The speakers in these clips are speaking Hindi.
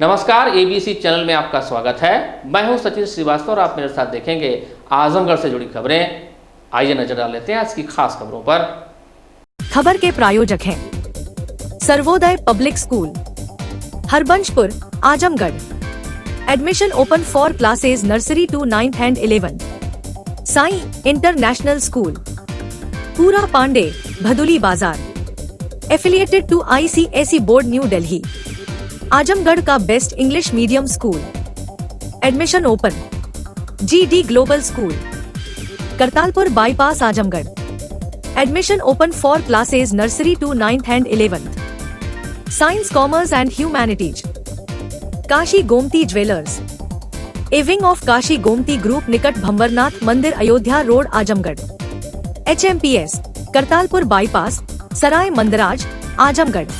नमस्कार, एबीसी चैनल में आपका स्वागत है। मैं हूं सचिन श्रीवास्तव और आप मेरे साथ देखेंगे आजमगढ़ से जुड़ी खबरें। आइए नजर डाल लेते हैं आज की खास खबरों पर। खबर के प्रायोजक हैं Sarvodaya public school, Harbanshpur, Azamgarh. Admission open for classes nursery to 9th and 11th। Sai international school, Pura Pande, Bhaduli Bazar. Affiliated to ICSE board, new Delhi. Azamgarh का best English medium school. Admission open. GD global school, Kartalpur bypass, Azamgarh. Admission open for classes nursery to 9th and 11th। Science, commerce and humanities. Kashi Gomti jewellers, a wing of Kashi Gomti group, निकट भंवरनाथ मंदिर, Ayodhya road, Azamgarh. HMPS, Kartalpur bypass, Sarai Mandraj, Azamgarh.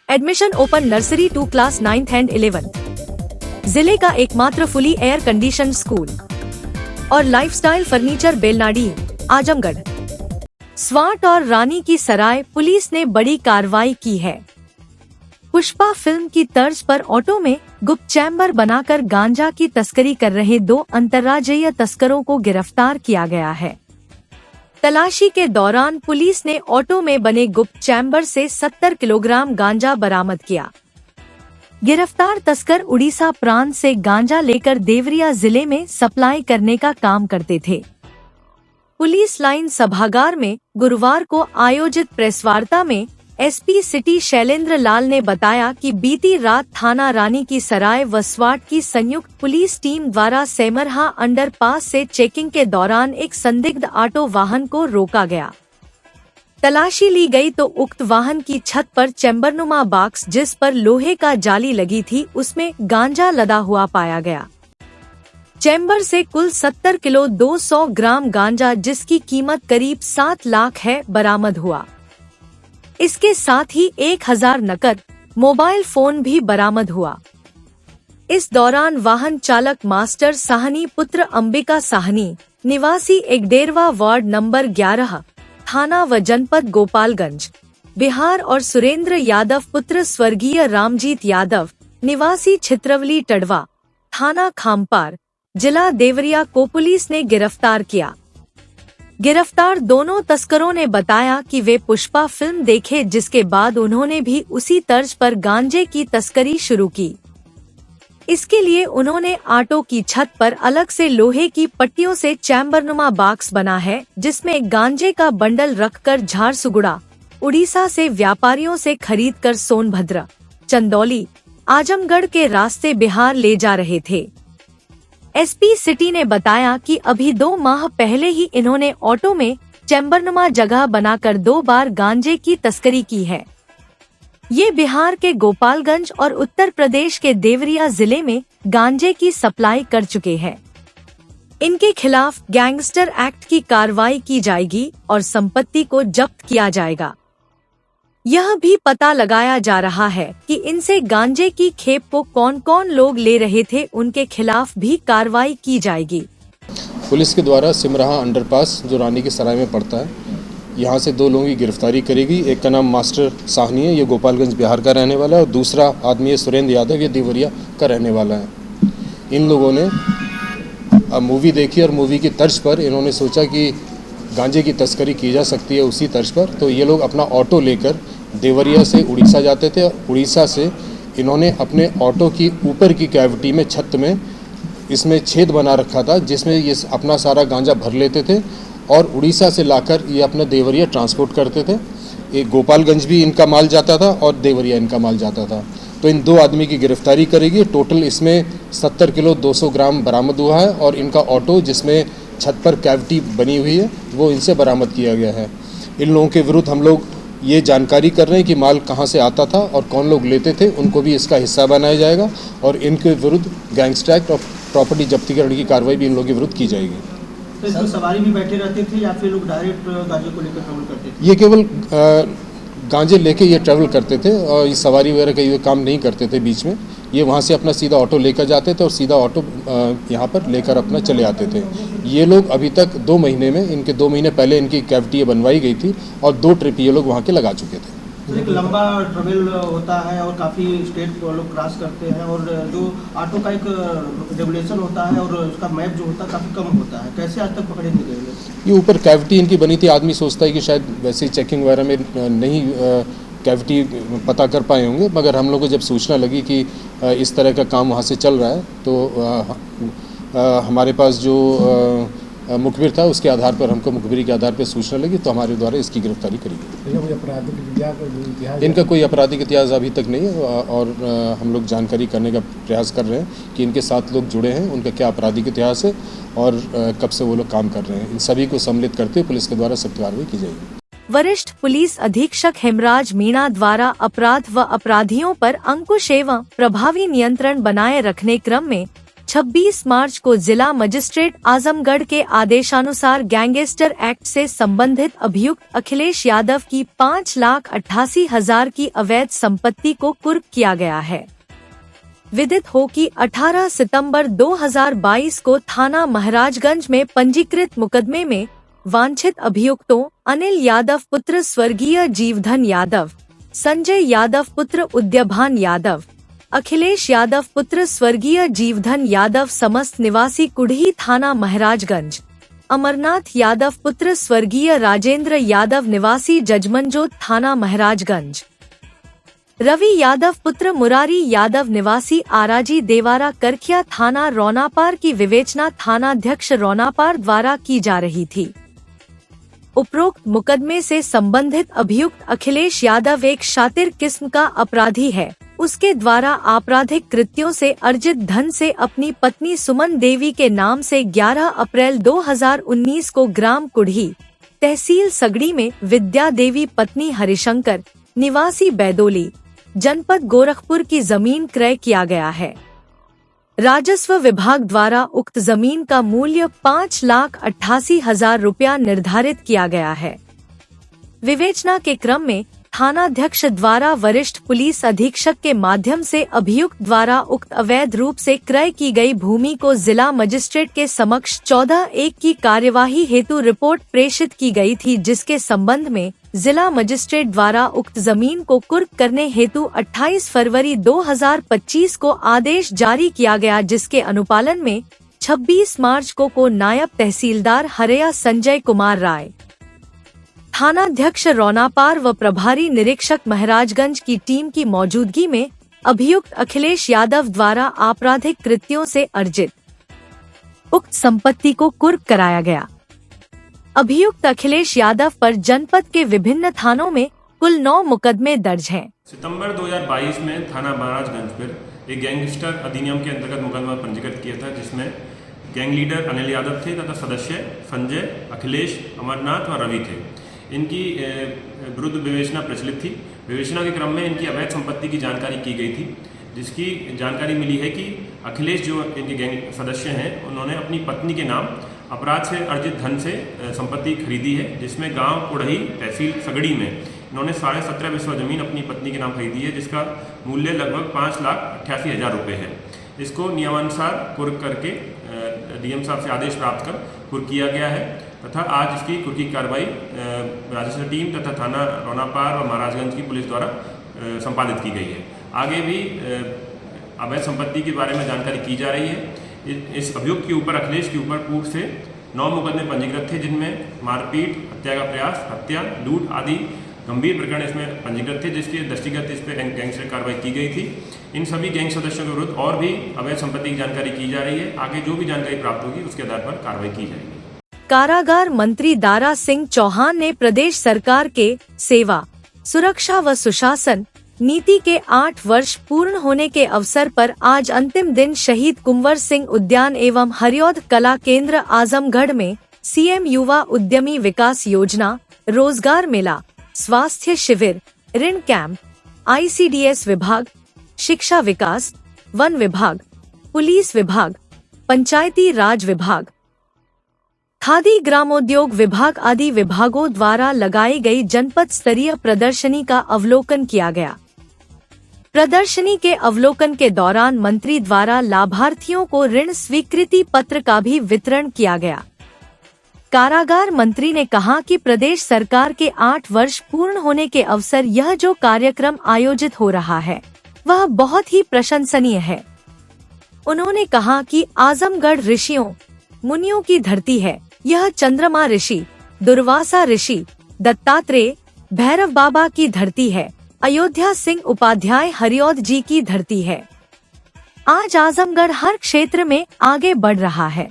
Admission open nursery to class 9th and 11th। जिले का एकमात्र फुली एयर कंडीशन स्कूल और लाइफस्टाइल फर्नीचर, बेलनाडी, आजमगढ़। स्वाट और रानी की सराय पुलिस ने बड़ी कार्रवाई की है। पुष्पा फिल्म की तर्ज पर ऑटो में गुप्त चैम्बर बनाकर गांजा की तस्करी कर रहे 2 अंतर्राज्यीय तस्करों को गिरफ्तार किया गया है। तलाशी के दौरान पुलिस ने ऑटो में बने गुप्त चैम्बर से 70 किलोग्राम गांजा बरामद किया। गिरफ्तार तस्कर उड़ीसा प्रांत से गांजा लेकर देवरिया जिले में सप्लाई करने का काम करते थे। पुलिस लाइन सभागार में गुरुवार को आयोजित प्रेस वार्ता में SP सिटी शैलेंद्र लाल ने बताया कि बीती रात थाना रानी की सराय व स्वाट की संयुक्त पुलिस टीम द्वारा सेमरहा अंडरपास से चेकिंग के दौरान एक संदिग्ध ऑटो वाहन को रोका गया। तलाशी ली गई तो उक्त वाहन की छत पर चैम्बरनुमा बॉक्स, जिस पर लोहे का जाली लगी थी, उसमें गांजा लदा हुआ पाया गया। चैम्बर से कुल 70 किलो 200 ग्राम गांजा, जिसकी कीमत करीब 7 लाख है, बरामद हुआ। इसके साथ ही 1000 नकद मोबाइल फोन भी बरामद हुआ। इस दौरान वाहन चालक मास्टर साहनी पुत्र अंबिका साहनी, निवासी एकडेरवा वार्ड नंबर 11, थाना व जनपद गोपालगंज, बिहार, और सुरेंद्र यादव पुत्र स्वर्गीय रामजीत यादव, निवासी छित्रवली टडवा, थाना खामपार, जिला देवरिया को पुलिस ने गिरफ्तार किया। गिरफ्तार दोनों तस्करों ने बताया कि वे पुष्पा फिल्म देखे, जिसके बाद उन्होंने भी उसी तर्ज पर गांजे की तस्करी शुरू की। इसके लिए उन्होंने ऑटो की छत पर अलग से लोहे की पट्टियों से चैम्बरनुमा बॉक्स बना है, जिसमें गांजे का बंडल रखकर झारसुगुड़ा, उड़ीसा से व्यापारियों से खरीदकर सोनभद्र, चंदौली, आजमगढ़ के रास्ते बिहार ले जा रहे थे। SP सिटी ने बताया कि अभी 2 माह पहले ही इन्होंने ऑटो में चैम्बरनुमा जगह बनाकर 2 बार गांजे की तस्करी की है। ये बिहार के गोपालगंज और उत्तर प्रदेश के देवरिया जिले में गांजे की सप्लाई कर चुके हैं। इनके खिलाफ गैंगस्टर एक्ट की कार्रवाई की जाएगी और संपत्ति को जब्त किया जाएगा। यह भी पता लगाया जा रहा है कि इनसे गांजे की खेप को कौन कौन लोग ले रहे थे, उनके खिलाफ भी कार्रवाई की जाएगी। पुलिस के द्वारा सिमराहा अंडरपास, जो रानी की सराय में पड़ता है, यहाँ से 2 लोगों की गिरफ्तारी करेगी। एक का नाम मास्टर साहनी है, ये गोपालगंज बिहार का रहने वाला है, और दूसरा आदमी है सुरेंद्र यादव, ये देवरिया का रहने वाला है। इन लोगों ने मूवी देखी और मूवी की तर्ज पर इन्होंने सोचा कि गांजे की तस्करी की जा सकती है उसी तर्ज पर, तो ये लोग अपना ऑटो लेकर देवरिया से उड़ीसा जाते थे। उड़ीसा से इन्होंने अपने ऑटो की ऊपर की कैविटी में, छत में, इसमें छेद बना रखा था, जिसमें ये अपना सारा गांजा भर लेते थे और उड़ीसा से लाकर ये अपना देवरिया ट्रांसपोर्ट करते थे। एक गोपालगंज भी इनका माल जाता था और देवरिया इनका माल जाता था। तो इन 2 आदमी की गिरफ्तारी करेगी। टोटल इसमें 70 किलो 200 ग्राम बरामद हुआ है और इनका ऑटो, जिसमें छत पर कैविटी बनी हुई है, वो इनसे बरामद किया गया है। इन लोगों के विरुद्ध हम लोग ये जानकारी कर रहे हैं कि माल कहाँ से आता था और कौन लोग लेते थे, उनको भी इसका हिस्सा बनाया जाएगा और इनके विरुद्ध गैंगस्टर एक्ट और प्रॉपर्टी जब्तीकरण की कार्रवाई भी इन लोगों के विरुद्ध की जाएगी। तो इसमें सवारी भी बैठे रहते थे या फिर लोग डायरेक्ट गांजे को लेकर ट्रैवल करते थे? ये केवल गांजे लेके ये ट्रैवल करते थे और ये सवारी वगैरह का ये काम नहीं करते थे बीच में। ये वहाँ से अपना सीधा ऑटो लेकर जाते थे और सीधा ऑटो यहाँ पर लेकर अपना चले आते थे। ये लोग अभी तक 2 महीने में, इनके 2 महीने पहले इनकी कैविटी बनवाई गई थी और 2 ट्रिप ये लोग वहाँ के लगा चुके थे। सर एक लंबा ट्रेवल होता है और काफ़ी स्टेट लोग क्रॉस करते हैं और जो ऑटो का एक रेगुलेशन होता है और उसका मैप जो होता है काफ़ी कम होता है, कैसे आज तक पकड़े नहीं गए? ये ऊपर कैविटी इनकी बनी थी, आदमी सोचता है कि शायद वैसे ही चेकिंग वगैरह में नहीं कैविटी पता कर पाए होंगे, मगर हम लोग को जब सूचना लगी कि इस तरह का काम वहाँ से चल रहा है तो हमारे पास जो मुखबिर था उसके आधार पर हमको मुखबिरी के आधार पर सूचना लगी तो हमारे द्वारा इसकी गिरफ्तारी करी गई। इनका कोई आपराधिक इतिहास अभी तक नहीं है और हम लोग जानकारी करने का प्रयास कर रहे हैं कि इनके साथ लोग जुड़े हैं, उनका क्या आपराधिक इतिहास है और कब से वो लोग काम कर रहे हैं। इन सभी को सम्मिलित करते हुए पुलिस के द्वारा सख्त कार्रवाई की जाएगी। वरिष्ठ पुलिस अधीक्षक हेमराज मीणा द्वारा अपराध व अपराधियों पर अंकुश एवं प्रभावी नियंत्रण बनाए रखने क्रम में 26 मार्च को जिला मजिस्ट्रेट आजमगढ़ के आदेशानुसार गैंगस्टर एक्ट से संबंधित अभियुक्त अखिलेश यादव की 5,88,000 की अवैध संपत्ति को कुर्क किया गया है। विदित हो कि 18 सितंबर 2022 को थाना महाराजगंज में पंजीकृत मुकदमे में वांछित अभियुक्तों अनिल यादव पुत्र स्वर्गीय जीवधन यादव, संजय यादव पुत्र उद्यभान यादव, अखिलेश यादव पुत्र स्वर्गीय जीवधन यादव समस्त निवासी कुढ़ी थाना महाराजगंज, अमरनाथ यादव पुत्र स्वर्गीय राजेंद्र यादव निवासी जजमनजोत थाना महाराजगंज, रवि यादव पुत्र मुरारी यादव निवासी आराजी देवारा करखिया थाना रौनापार की विवेचना थानाध्यक्ष रौनापार द्वारा की जा रही थी। उपरोक्त मुकदमे से संबंधित अभियुक्त अखिलेश यादव एक शातिर किस्म का अपराधी है। उसके द्वारा आपराधिक कृत्यों से अर्जित धन से अपनी पत्नी सुमन देवी के नाम से 11 अप्रैल 2019 को ग्राम कुढ़ी तहसील सगड़ी में विद्या देवी पत्नी हरिशंकर निवासी बैदोली जनपद गोरखपुर की जमीन क्रय किया गया है। राजस्व विभाग द्वारा उक्त जमीन का मूल्य 5,88,000 रुपया निर्धारित किया गया है। विवेचना के क्रम में थानाध्यक्ष द्वारा वरिष्ठ पुलिस अधीक्षक के माध्यम से अभियुक्त द्वारा उक्त अवैध रूप से क्रय की गई भूमि को जिला मजिस्ट्रेट के समक्ष 14/1 की कार्यवाही हेतु रिपोर्ट प्रेषित की गई थी, जिसके संबंध में जिला मजिस्ट्रेट द्वारा उक्त जमीन को कुर्क करने हेतु 28 फरवरी 2025 को आदेश जारी किया गया, जिसके अनुपालन में 26 मार्च को नायब तहसीलदार हरेया संजय कुमार राय, थानाध्यक्ष रौनापार व प्रभारी निरीक्षक महाराजगंज की टीम की मौजूदगी में अभियुक्त अखिलेश यादव द्वारा आपराधिक कृत्यों से अर्जित उक्त संपत्ति को कुर्क कराया गया। अभियुक्त अखिलेश यादव पर जनपद के विभिन्न थानों में कुल 9 मुकदमे दर्ज हैं। सितंबर 2022 में थाना महाराजगंज पर एक गैंगस्टर अधिनियम के अंतर्गत मुकदमा पंजीकृत किया था, जिसमें गैंग लीडर अनिल यादव थे तथा सदस्य संजय, अखिलेश, अमरनाथ व रवि थे। इनकी विरुद्ध विवेचना प्रचलित थी। विवेचना के क्रम में इनकी अवैध संपत्ति की जानकारी की गई थी, जिसकी जानकारी मिली है कि अखिलेश जो इनके गैंग सदस्य हैं, उन्होंने अपनी पत्नी के नाम अपराध से अर्जित धन से संपत्ति खरीदी है, जिसमें गांव कुढ़ी तहसील सगड़ी में इन्होंने 17.5 बिस्वा जमीन अपनी पत्नी के नाम खरीदी है, जिसका मूल्य लगभग 5,88,000 रुपये है। इसको नियमानुसार कुर्क करके डीएम साहब से आदेश प्राप्त कर कुर्क किया गया है तथा आज इसकी कुर्की कार्रवाई राजस्व टीम तथा थाना रौनापार और महाराजगंज की पुलिस द्वारा संपादित की गई है। आगे भी अवैध संपत्ति के बारे में जानकारी की जा रही है। इस अभियुक्त के ऊपर, अखिलेश के ऊपर पूर्व से 9 मुकदमे पंजीकृत थे, जिनमें मारपीट, हत्या का प्रयास, हत्या, लूट आदि गंभीर प्रकरण इसमें पंजीकृत थे, जिसके दृष्टिगत इस पर गैंगस्टर कार्रवाई की गई थी। इन सभी गैंग सदस्यों के विरुद्ध और भी अवैध संपत्ति की जानकारी की जा रही है। आगे जो भी जानकारी प्राप्त होगी उसके आधार पर कार्रवाई की जाएगी। कारागार मंत्री दारा सिंह चौहान ने प्रदेश सरकार के सेवा, सुरक्षा व सुशासन नीति के 8 वर्ष पूर्ण होने के अवसर पर आज अंतिम दिन शहीद कुंवर सिंह उद्यान एवं हरिऔध कला केंद्र आजमगढ़ में सीएम युवा उद्यमी विकास योजना, रोजगार मेला, स्वास्थ्य शिविर, ऋण कैंप, ICDS विभाग, शिक्षा विकास, वन विभाग, पुलिस विभाग, पंचायती राज विभाग, खादी ग्रामोद्योग विभाग आदि विभागों द्वारा लगाई गई जनपद स्तरीय प्रदर्शनी का अवलोकन किया गया। प्रदर्शनी के अवलोकन के दौरान मंत्री द्वारा लाभार्थियों को ऋण स्वीकृति पत्र का भी वितरण किया गया। कारागार मंत्री ने कहा कि प्रदेश सरकार के 8 वर्ष पूर्ण होने के अवसर यह जो कार्यक्रम आयोजित हो रहा है वह बहुत ही प्रशंसनीय है। उन्होंने कहा कि आजमगढ़ ऋषियों मुनियों की धरती है। यह चंद्रमा ऋषि, दुर्वासा ऋषि, दत्तात्रेय, भैरव बाबा की धरती है। अयोध्या सिंह उपाध्याय हरिऔध जी की धरती है। आज आजमगढ़ हर क्षेत्र में आगे बढ़ रहा है।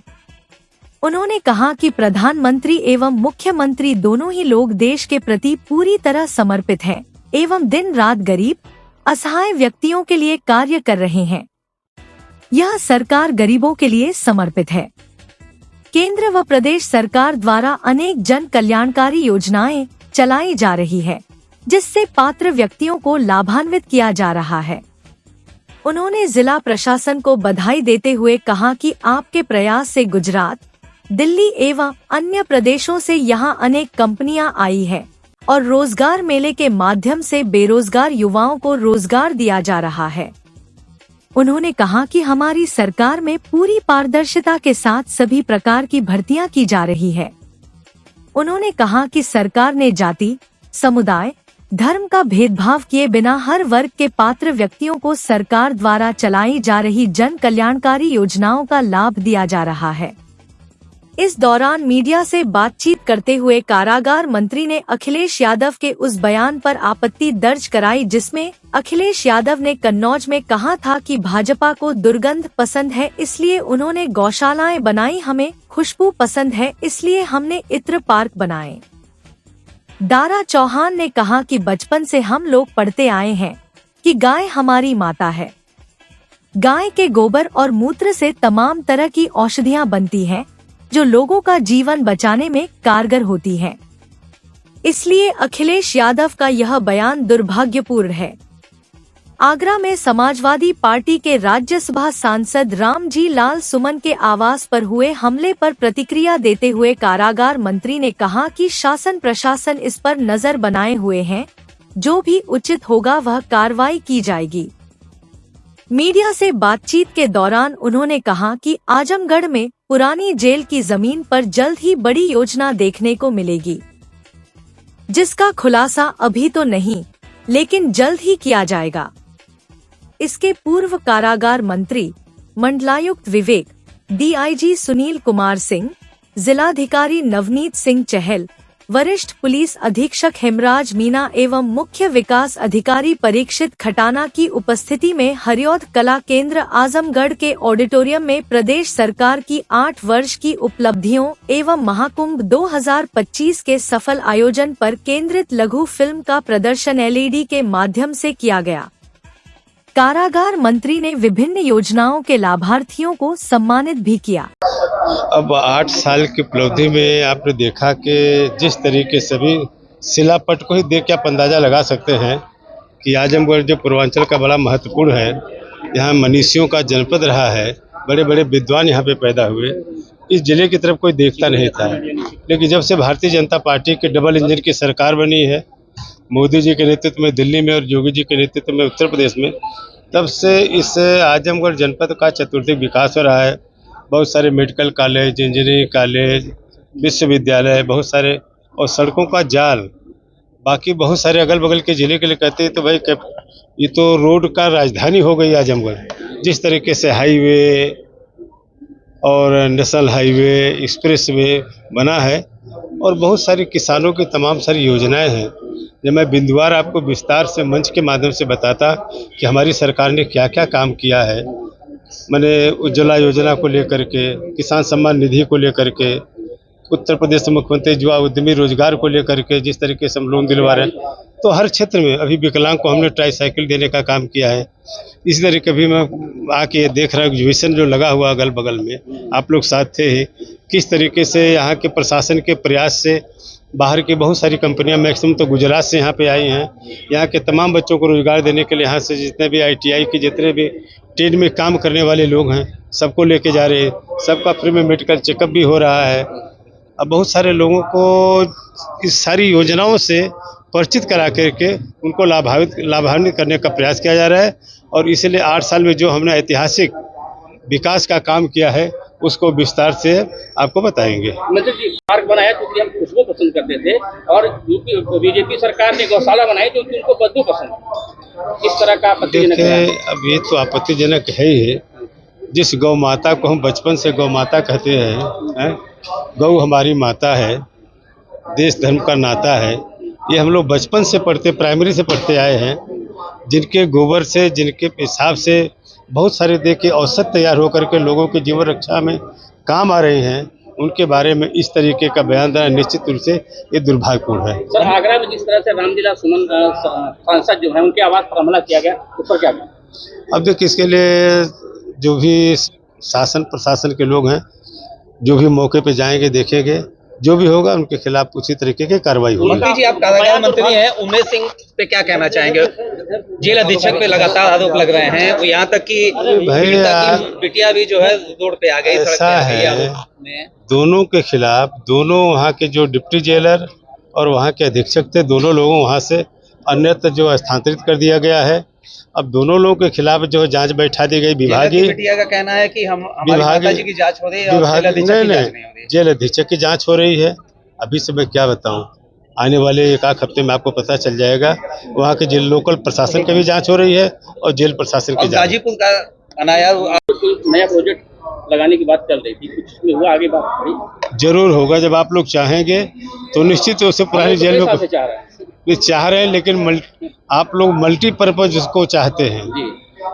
उन्होंने कहा कि प्रधानमंत्री एवं मुख्यमंत्री दोनों ही लोग देश के प्रति पूरी तरह समर्पित हैं एवं दिन रात गरीब असहाय व्यक्तियों के लिए कार्य कर रहे हैं। यह सरकार गरीबों के लिए समर्पित है। केंद्र व प्रदेश सरकार द्वारा अनेक जन कल्याणकारी योजनाएं चलाई जा रही है, जिससे पात्र व्यक्तियों को लाभान्वित किया जा रहा है। उन्होंने जिला प्रशासन को बधाई देते हुए कहा कि आपके प्रयास से गुजरात, दिल्ली एवं अन्य प्रदेशों से यहां अनेक कंपनियां आई है और रोजगार मेले के माध्यम से बेरोजगार युवाओं को रोजगार दिया जा रहा है। उन्होंने कहा कि हमारी सरकार में पूरी पारदर्शिता के साथ सभी प्रकार की भर्तियां की जा रही है। उन्होंने कहा कि सरकार ने जाति, समुदाय, धर्म का भेदभाव किए बिना हर वर्ग के पात्र व्यक्तियों को सरकार द्वारा चलाई जा रही जन कल्याणकारी योजनाओं का लाभ दिया जा रहा है। इस दौरान मीडिया से बातचीत करते हुए कारागार मंत्री ने अखिलेश यादव के उस बयान पर आपत्ति दर्ज कराई जिसमें अखिलेश यादव ने कन्नौज में कहा था कि भाजपा को दुर्गंध पसंद है इसलिए उन्होंने गौशालाएं बनाई, हमें खुशबू पसंद है इसलिए हमने इत्र पार्क बनाए। दारा चौहान ने कहा कि बचपन से हम लोग पढ़ते आए हैं कि गाय हमारी माता है। गाय के गोबर और मूत्र से तमाम तरह की औषधियां बनती हैं जो लोगों का जीवन बचाने में कारगर होती हैं। इसलिए अखिलेश यादव का यह बयान दुर्भाग्यपूर्ण है। आगरा में समाजवादी पार्टी के राज्यसभा सांसद रामजी लाल सुमन के आवास पर हुए हमले पर प्रतिक्रिया देते हुए कारागार मंत्री ने कहा कि शासन प्रशासन इस पर नजर बनाए हुए हैं, जो भी उचित होगा वह कार्रवाई की जाएगी। मीडिया से बातचीत के दौरान उन्होंने कहा कि आजमगढ़ में पुरानी जेल की जमीन पर जल्द ही बड़ी योजना देखने को मिलेगी, जिसका खुलासा अभी तो नहीं लेकिन जल्द ही किया जाएगा। इसके पूर्व कारागार मंत्री, मंडलायुक्त विवेक, डीआईजी सुनील कुमार सिंह, जिलाधिकारी नवनीत सिंह चहल, वरिष्ठ पुलिस अधीक्षक हेमराज मीना एवं मुख्य विकास अधिकारी परीक्षित खटाना की उपस्थिति में हरिऔध कला केंद्र आजमगढ़ के ऑडिटोरियम में प्रदेश सरकार की 8 वर्ष की उपलब्धियों एवं महाकुंभ 2025 के सफल आयोजन पर केंद्रित लघु फिल्म का प्रदर्शन एलईडी के माध्यम से किया गया। कारागार मंत्री ने विभिन्न योजनाओं के लाभार्थियों को सम्मानित भी किया। अब 8 साल की उपलब्धि में आपने देखा कि जिस तरीके से भी शिलापट को ही देख के आप अंदाजा लगा सकते हैं कि आजमगढ़ जो पूर्वांचल का बड़ा महत्वपूर्ण है, यहाँ मनीषियों का जनपद रहा है, बड़े बड़े विद्वान यहाँ पे पैदा हुए। इस जिले की तरफ कोई देखता नहीं था, लेकिन जब से भारतीय जनता पार्टी के डबल इंजन की सरकार बनी है, मोदी जी के नेतृत्व में दिल्ली में और योगी जी के नेतृत्व में उत्तर प्रदेश में, तब से इस आजमगढ़ जनपद का चतुर्दिक विकास हो रहा है। बहुत सारे मेडिकल कॉलेज, इंजीनियरिंग कॉलेज, विश्वविद्यालय, बहुत सारे, और सड़कों का जाल। बाकी बहुत सारे अगल बगल के ज़िले के लिए कहते हैं तो भाई ये तो रोड का राजधानी हो गई आजमगढ़। जिस तरीके से हाईवे और नेशनल हाईवे, एक्सप्रेसवे बना है और बहुत सारे किसानों की तमाम सारी योजनाएं हैं। जब मैं बिंदुवार आपको विस्तार से मंच के माध्यम से बताता कि हमारी सरकार ने क्या क्या काम किया है, मैंने उज्ज्वला योजना को लेकर के, किसान सम्मान निधि को लेकर के, उत्तर प्रदेश के मुख्यमंत्री युवा उद्यमी रोजगार को लेकर के जिस तरीके से हम लोन दिलवा रहे हैं, तो हर क्षेत्र में अभी विकलांग को हमने ट्राईसाइकिल देने का काम किया है। इसी तरीके भी मैं आके देख रहा हूँ एग्जीबिशन जो लगा हुआ अगल बगल में, आप लोग साथ थे ही, किस तरीके से यहाँ के प्रशासन के प्रयास से बाहर की बहुत सारी कंपनियां, मैक्सिमम तो गुजरात से यहाँ पे आई हैं। यहाँ के तमाम बच्चों को रोजगार देने के लिए यहाँ से जितने भी ITI के जितने भी ट्रेड में काम करने वाले लोग हैं, सबको लेके जा रहे हैं। सबका फ्री में मेडिकल चेकअप भी हो रहा है। अब बहुत सारे लोगों को इस सारी योजनाओं से परिचित करा करके उनको लाभान्वित करने का प्रयास किया जा रहा है। और इसलिए 8 साल में जो हमने ऐतिहासिक विकास का काम किया है उसको विस्तार से आपको बताएंगे। मतलब जी पार्क बनाया क्योंकि हम खुशबू पसंद करते थे और यूपी बीजेपी सरकार ने गौशाला बनाई क्योंकि उनको बदबू पसंद। इस तरह का आपत्तिजनक देखिए, बयान। अब ये तो आपत्तिजनक है ही है। जिस गौ माता को हम बचपन से गौ माता कहते हैं, गौ हमारी माता है, देश धर्म का नाता है। ये हम लोग बचपन से पढ़ते, प्राइमरी से पढ़ते आए हैं। जिनके गोबर से, जिनके पेशाब से बहुत सारे देखिए औषध तैयार होकर के लोगों के जीवन रक्षा में काम आ रहे हैं, उनके बारे में इस तरीके का बयान देना निश्चित रूप से ये दुर्भाग्यपूर्ण है। सर आगरा में जिस तरह से रामलीला सुमन सांसद जो है उनके आवास पर हमला किया गया, उस पर क्या कहें? अब देखिए, इसके लिए जो भी शासन प्रशासन के लोग हैं, जो भी मौके पे जाएंगे, देखेंगे, जो भी होगा उनके खिलाफ उसी तरीके की कार्रवाई होगी। मंत्री जी, आप कारागार मंत्री हैं, उमेश सिंह पे क्या कहना चाहेंगे? जेल अधीक्षक पे लगातार आरोप लग रहे हैं, वो यहाँ तक कि पीड़िता की बिटिया भी जो है रोड पे आ गई, सड़क पे आ गई आरोप में। दोनों के खिलाफ, दोनों वहाँ के जो डिप्टी जेलर और वहाँ के अधीक्षक थे, दोनों लोगों वहाँ से अन्यत्र जो स्थानांतरित कर दिया गया है। अब दोनों लोगों के खिलाफ जो है जांच बैठा दी गई। विभागीय बिटिया का कहना है कि हमारी माताजी की जांच हो रही है और जेल अधीक्षक की जांच नहीं हो रही है। जेल अधीक्षक की जांच हो रही है। अभी से मैं क्या बताऊं, आने वाले एक आध हफ्ते में आपको पता चल जाएगा। वहाँ के जेल लोकल प्रशासन की भी जांच हो रही है और जेल प्रशासन की जांच। गाजीपुर का अनायास नया प्रोजेक्ट लगाने की बात चल रही थी, कुछ इसमें हुआ आगे बात खड़ी? जरूर होगा। जब आप लोग चाहेंगे तो निश्चित रूप से पुरानी जेल में चाह रहे हैं ये चाह रहे हैं, लेकिन आप लोग मल्टीपर्पज उसको चाहते हैं। जी।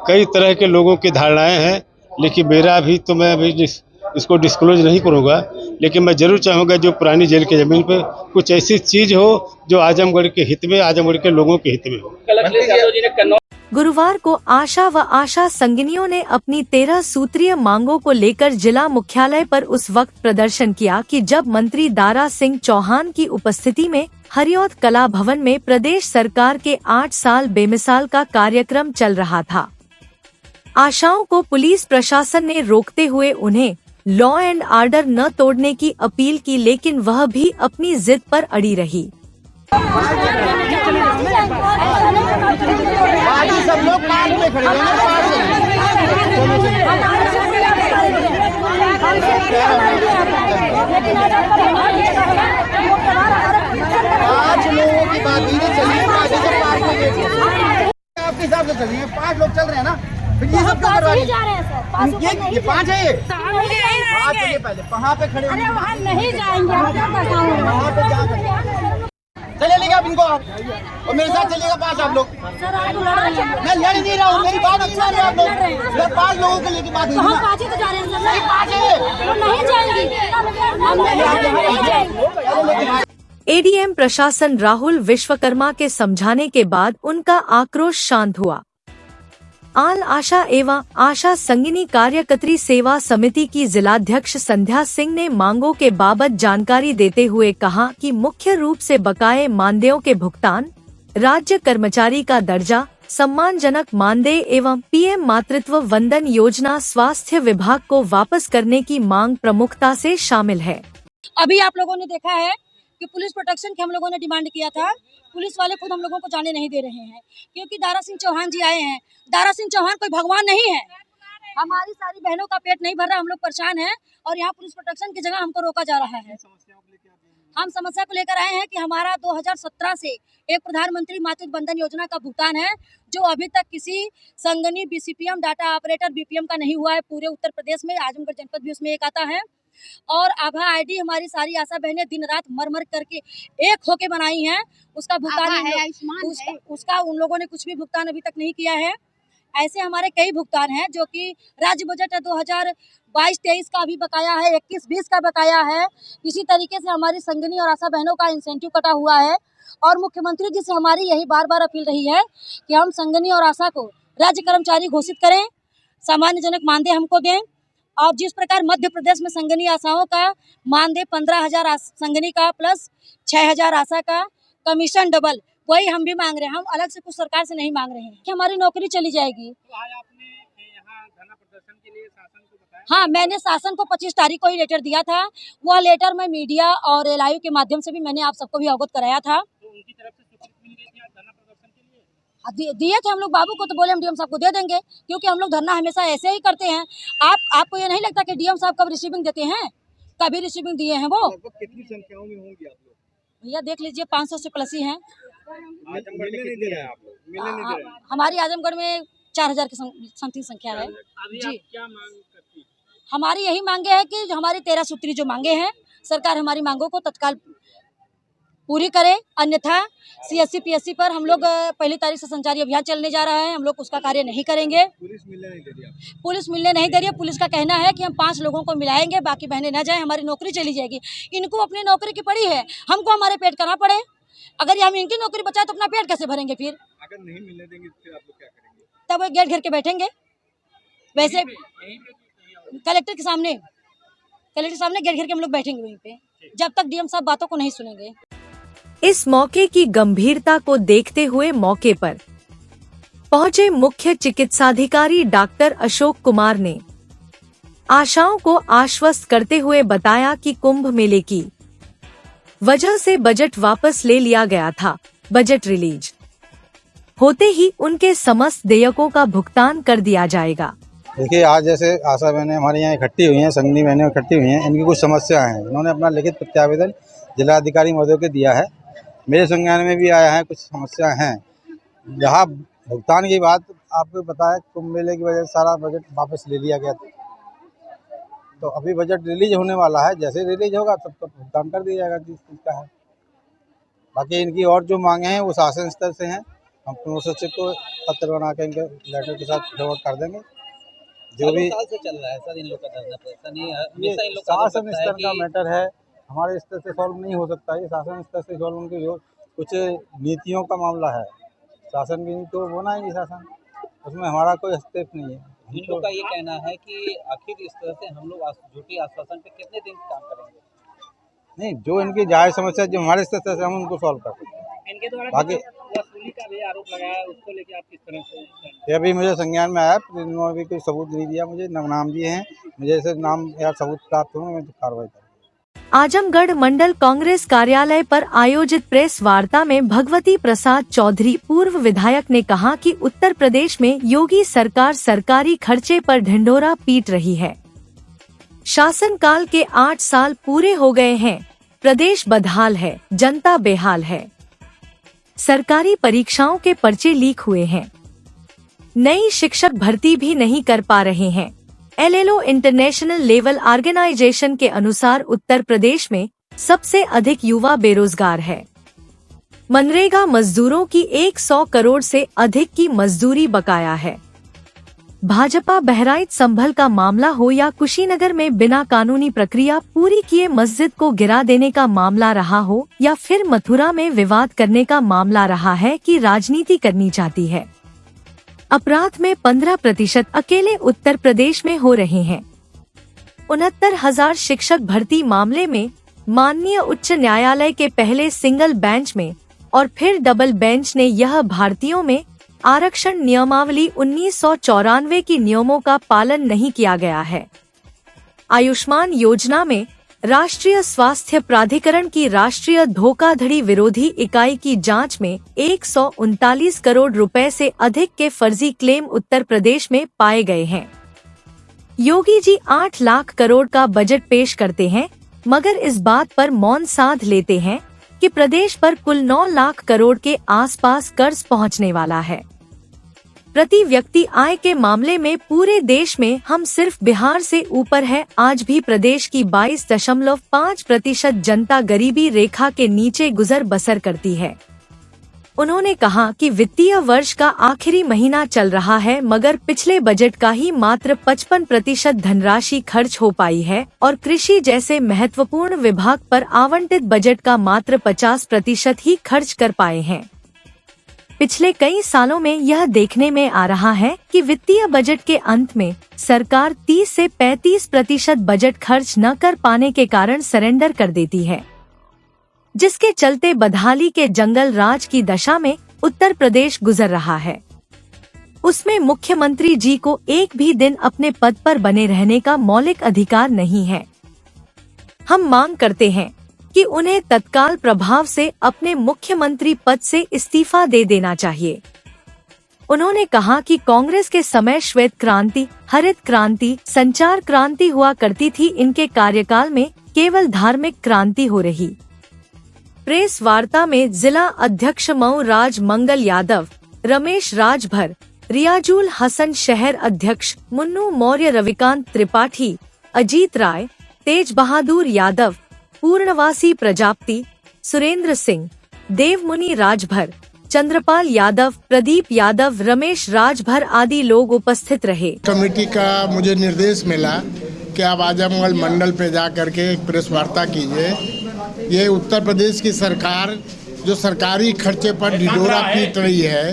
कई तरह के लोगों की धारणाएं हैं, लेकिन मेरा अभी तो मैं अभी इसको डिस्क्लोज नहीं करूंगा, लेकिन मैं जरूर चाहूंगा जो पुरानी जेल की जमीन पे कुछ ऐसी चीज हो जो आजमगढ़ के हित में, आजमगढ़ के लोगों के हित में हो। कल अखिलेश यादव जी ने कन्नौज गुरुवार को आशा व आशा संगिनियों ने अपनी 13 सूत्रीय मांगों को लेकर जिला मुख्यालय पर उस वक्त प्रदर्शन किया कि जब मंत्री दारा सिंह चौहान की उपस्थिति में हरिऔध कला भवन में प्रदेश सरकार के 8 साल बेमिसाल का कार्यक्रम चल रहा था। आशाओं को पुलिस प्रशासन ने रोकते हुए उन्हें लॉ एंड ऑर्डर न तोड़ने की अपील की, लेकिन वह भी अपनी जिद पर अड़ी रही। सब लोग पार्क में खड़े हैं, पाँच लोगों की बात ही नहीं चली। आपके हिसाब से चल रही है, 5 लोग चल रहे हैं ना, फिर ये सब क्यों करवा रही है? ये 5 है, ये 5 चलिए पहले वहाँ पे खड़े हैं, वहाँ नहीं जाएंगे, वहाँ पे जा चले लेगा आप इनको, और मेरे साथ चलिएगा 5 आप लोग। मैं लड़ नहीं रहा हूँ, मेरी बात अच्छा है। आप लोग 5 लोगों के लेके बात हुई ना, 5 ही तो जा रहे हैं सर, 5 नहीं जाएंगे। एडीएम प्रशासन राहुल विश्वकर्मा के समझाने के बाद उनका आक्रोश शांत हुआ। आल आशा एवं आशा संगिनी कार्यकर्त्री सेवा समिति की जिलाध्यक्ष संध्या सिंह ने मांगों के बाबत जानकारी देते हुए कहा कि मुख्य रूप से बकाये मानदेयों के भुगतान, राज्य कर्मचारी का दर्जा, सम्मानजनक मानदेय एवं पीएम मातृत्व वंदन योजना स्वास्थ्य विभाग को वापस करने की मांग प्रमुखता से शामिल है। अभी आप लोगों ने देखा है कि पुलिस प्रोटेक्शन की हम लोगों ने डिमांड किया था, पुलिस वाले खुद हम लोगों को जाने नहीं दे रहे हैं क्योंकि दारा सिंह चौहान जी आए हैं। दारा सिंह चौहान कोई भगवान नहीं है, हमारी सारी बहनों का पेट नहीं भर रहा, हम लोग परेशान हैं और यहाँ पुलिस प्रोटेक्शन की जगह हमको रोका जा रहा है। हम समस्या को लेकर आए हैं कि हमारा 2017 से एक प्रधानमंत्री मातृत्व वंदन योजना का भुगतान है जो अभी तक किसी संगनी बीसीपीएम डाटा ऑपरेटर बीपीएम का नहीं हुआ है पूरे उत्तर प्रदेश में। आजमगढ़ जनपद भी उसमें एक आता है और आभा आईडी हमारी सारी आशा बहनें दिन रात मर मर करके एक होके बनाई हैं, उसका भुगतान उसका उन लोगों ने कुछ भी भुगतान अभी तक नहीं किया है। ऐसे हमारे कई भुगतान हैं जो कि राज्य बजट 2022-23 का भी बकाया है, 21-20 का बकाया है। इसी तरीके से हमारी संगिनी और आशा बहनों का इंसेंटिव कटा हुआ है और मुख्यमंत्री जी से हमारी यही बार बार अपील रही है कि हम संगिनी और आशा को राज्य कर्मचारी घोषित करें, सामान्यजनक मानदेय हमको दें और जिस प्रकार मध्य प्रदेश में संगिनी आशाओं का मानदेय 15,000 संगिनी का प्लस 6,000 आशा का कमीशन डबल, वही हम भी मांग रहे हैं। हम अलग से कुछ सरकार से नहीं मांग रहे हैं कि हमारी नौकरी चली जाएगी। तो आज आपने यहाँ धरना प्रदर्शन के लिए शासन को बताया? हाँ, मैंने शासन को 25 तारीख को ही लेटर दिया था। वह लेटर मैं मीडिया और LIU के माध्यम से भी मैंने आप सबको भी अवगत कराया था। तो उनकी तरफ से स्वीकृति मिल गई थी आप धरना प्रदर्शन के लिए? दिए थे हम लोग बाबू को, तो बोले हम डीएम साहब को दे देंगे, क्योंकि हम लोग धरना हमेशा ऐसे ही करते हैं। आपको ये नहीं लगता कि डीएम साहब कब रिसीविंग देते हैं? कभी रिसीविंग दिए हैं वो? कितनी संख्याओं में होंगे आप लोग? भैया देख लीजिए 500 से प्लस ही हैं। आजमगढ़ में नहीं दे रहे हैं आप लोग? मिलने नहीं दे रहे हैं? हमारी आजमगढ़ में 4000 की समथिंग संख्या है जी। क्या मांग करती है? हमारी यही मांगे है कि हमारी 13 सूत्री जो मांगे हैं, सरकार हमारी मांगों को तत्काल पूरी करे, अन्यथा CSC PSC पर हम लोग 1 तारीख से संचारी अभियान चलने जा रहा है। हम लोग उसका कार्य नहीं करेंगे। पुलिस मिलने नहीं दे रही आपको? पुलिस मिलने नहीं दे रही है। पुलिस का कहना है कि हम 5 लोगों को मिलाएंगे, बाकी बहनें न जाएं, हमारी नौकरी चली जाएगी। इनको अपनी नौकरी की पड़ी है, हमको हमारे पेट करना पड़े। अगर हम इनकी नौकरी बचाए तो अपना पेट कैसे भरेंगे? फिर अगर नहीं मिलने देंगे तो फिर आप लोग क्या करेंगे? तब वो गेट घेर के बैठेंगे। वैसे कलेक्टर के सामने गेट घेर के हम लोग बैठेंगे वहीं पे, जब तक डीएम साहब बातों को नहीं सुनेंगे। इस मौके की गंभीरता को देखते हुए मौके पर पहुंचे मुख्य चिकित्साधिकारी डॉक्टर अशोक कुमार ने आशाओं को आश्वस्त करते हुए बताया कि कुंभ मेले की वजह से बजट वापस ले लिया गया था। बजट रिलीज होते ही उनके समस्त देयकों का भुगतान कर दिया जाएगा। देखिए, आज जैसे आशा बहनें हमारे यहाँ इकट्ठी हुई हैं, संगनी बहनें इकट्ठी हुई हैं, इनकी कुछ समस्या हैं। इन्होंने अपना लिखित प्रत्यावेदन जिलाधिकारी महोदय को दिया है। मेरे संज्ञान में भी आया है, कुछ समस्या हैं। जहाँ भुगतान की बात आपको बताया, कुंभ मेले की वजह से सारा बजट वापस ले लिया गया था, तो अभी बजट रिलीज होने वाला है। जैसे रिलीज होगा तब तक भुगतान कर दिया जाएगा जिस चीज़ का है। बाकी इनकी और जो मांगे हैं वो शासन स्तर से हैं। हम प्रिंसिपल सचिव को पत्र बना के इनके लेटर के साथ फॉरवर्ड कर देंगे। जो भी साल से चल रहा है सर इन लोग का धरना प्रदर्शन, ये ये हमेशा इन लोग का शासन स्तर का मैटर है, हमारे स्तर से सॉल्व नहीं हो सकता। ये शासन स्तर से सॉल्व, उनकी जो कुछ नीतियों का मामला है, शासन की नीति तो बनाएगी शासन, उसमें हमारा कोई हस्तक्षेप नहीं है। इन लोग का ये कहना है कि आखिर इस तरह से हम लोग झूठी आश्वासन पे कितने दिन काम करेंगे? नहीं, जो इनकी जायज समस्या जो हमारे स्तर से हम उनको सॉल्व कर सकते हैं। इनके द्वारा बाकी वसूली का भी आरोप लगाया है, उसको लेके आप किस तरह से? ये अभी मुझे संज्ञान में आया, इन्होंने भी कोई सबूत नहीं दिया, मुझे नाम दिए हैं। मुझे ऐसे नाम या सबूत प्राप्त होंगे, मैं कार्रवाई करूँगा। आजमगढ़ मंडल कांग्रेस कार्यालय पर आयोजित प्रेस वार्ता में भगवती प्रसाद चौधरी पूर्व विधायक ने कहा कि उत्तर प्रदेश में योगी सरकार सरकारी खर्चे पर ढिंढोरा पीट रही है। शासनकाल के 8 साल पूरे हो गए हैं, प्रदेश बदहाल है, जनता बेहाल है। सरकारी परीक्षाओं के पर्चे लीक हुए हैं, नई शिक्षक भर्ती भी नहीं कर पा रहे हैं। LLO इंटरनेशनल लेवल ऑर्गेनाइजेशन के अनुसार उत्तर प्रदेश में सबसे अधिक युवा बेरोजगार है। मनरेगा मजदूरों की 100 करोड़ से अधिक की मजदूरी बकाया है। भाजपा बहराइच संभल का मामला हो या कुशीनगर में बिना कानूनी प्रक्रिया पूरी किए मस्जिद को गिरा देने का मामला रहा हो, या फिर मथुरा में विवाद करने का मामला रहा है कि राजनीति करनी चाहती है। अपराध में 15% अकेले उत्तर प्रदेश में हो रहे हैं। 69,000 शिक्षक भर्ती मामले में माननीय उच्च न्यायालय के पहले सिंगल बेंच में और फिर डबल बेंच ने यह भारतीयों में आरक्षण नियमावली 1994 की नियमों का पालन नहीं किया गया है। आयुष्मान योजना में राष्ट्रीय स्वास्थ्य प्राधिकरण की राष्ट्रीय धोखाधड़ी विरोधी इकाई की जांच में 139 करोड़ रुपए से अधिक के फर्जी क्लेम उत्तर प्रदेश में पाए गए हैं। योगी जी 8 लाख करोड़ का बजट पेश करते हैं, मगर इस बात पर मौन साध लेते हैं कि प्रदेश पर कुल 9 लाख करोड़ के आसपास कर्ज पहुंचने वाला है। प्रति व्यक्ति आय के मामले में पूरे देश में हम सिर्फ बिहार से ऊपर है। आज भी प्रदेश की 22.5% जनता गरीबी रेखा के नीचे गुजर बसर करती है। उन्होंने कहा कि वित्तीय वर्ष का आखिरी महीना चल रहा है, मगर पिछले बजट का ही मात्र 55% धनराशि खर्च हो पाई है और कृषि जैसे महत्वपूर्ण विभाग पर आवंटित बजट का मात्र 50% ही खर्च कर पाए हैं। पिछले कई सालों में यह देखने में आ रहा है कि वित्तीय बजट के अंत में सरकार 30 से 35% बजट खर्च न कर पाने के कारण सरेंडर कर देती है, जिसके चलते बदहाली के जंगल राज की दशा में उत्तर प्रदेश गुजर रहा है। उसमें मुख्यमंत्री जी को एक भी दिन अपने पद पर बने रहने का मौलिक अधिकार नहीं है। हम मांग करते हैं कि उन्हें तत्काल प्रभाव से अपने मुख्यमंत्री पद से इस्तीफा दे देना चाहिए। उन्होंने कहा कि कांग्रेस के समय श्वेत क्रांति, हरित क्रांति, संचार क्रांति हुआ करती थी, इनके कार्यकाल में केवल धार्मिक क्रांति हो रही। प्रेस वार्ता में जिला अध्यक्ष मऊ राज मंगल यादव, रमेश राजभर, रियाजुल हसन, शहर अध्यक्ष मुन्नू मौर्य, रविकांत त्रिपाठी, अजीत राय, तेज बहादुर यादव, पूर्णवासी प्रजापति, सुरेंद्र सिंह, देवमुनि राजभर, चंद्रपाल यादव, प्रदीप यादव, रमेश राजभर आदि लोग उपस्थित रहे। कमेटी का मुझे निर्देश मिला कि आप आजमगढ़ मंडल पे जा करके एक प्रेस वार्ता कीजिए। ये उत्तर प्रदेश की सरकार जो सरकारी खर्चे पर ढिढोरा पीट रही है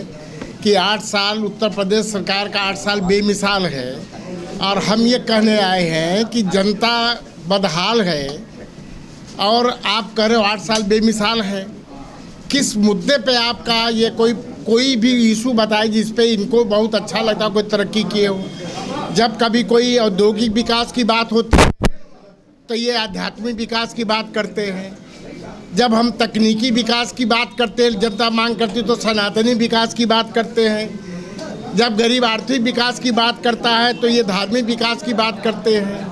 कि 8 साल उत्तर प्रदेश सरकार का 8 साल बेमिसाल है, और हम ये कहने आए हैं कि जनता बदहाल है और आप कह रहे हो 8 साल बेमिसाल है। किस मुद्दे पे आपका ये कोई भी इशू बताए जिस पे इनको बहुत अच्छा लगता कोई तरक्की किए हो। जब कभी कोई औद्योगिक विकास की बात होती है तो ये आध्यात्मिक विकास की बात करते हैं। जब हम तकनीकी विकास की बात करते हैं, जनता मांग करती तो सनातनी विकास की बात करते हैं। जब गरीब आर्थिक विकास की बात करता है तो ये धार्मिक विकास की बात करते हैं।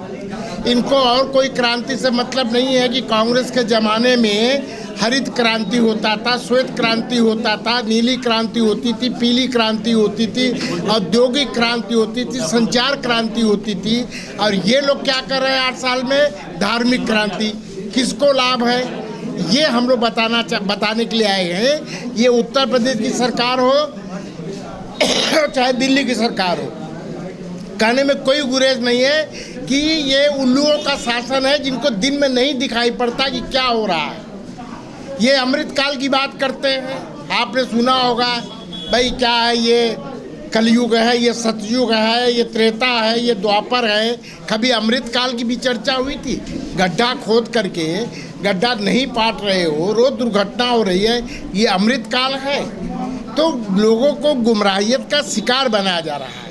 इनको और कोई क्रांति से मतलब नहीं है कि कांग्रेस के ज़माने में हरित क्रांति होता था, श्वेत क्रांति होता था, नीली क्रांति होती थी, पीली क्रांति होती थी, औद्योगिक क्रांति होती थी, संचार क्रांति होती थी। और ये लोग क्या कर रहे हैं 8 साल में? धार्मिक क्रांति। किसको लाभ है ये हम लोग बताने के लिए आए हैं। ये उत्तर प्रदेश की सरकार हो चाहे दिल्ली की सरकार हो, कहने में कोई गुरेज नहीं है कि ये उल्लुओं का शासन है जिनको दिन में नहीं दिखाई पड़ता कि क्या हो रहा है। ये अमृतकाल की बात करते हैं, आपने सुना होगा भाई क्या है, ये कलयुग है, ये सतयुग है, ये त्रेता है, ये द्वापर है। कभी अमृतकाल की भी चर्चा हुई थी? गड्ढा खोद करके गड्ढा नहीं पाट रहे हो, रोज दुर्घटना हो रही है, ये अमृतकाल है। तो लोगों को गुमराहियत का शिकार बनाया जा रहा है।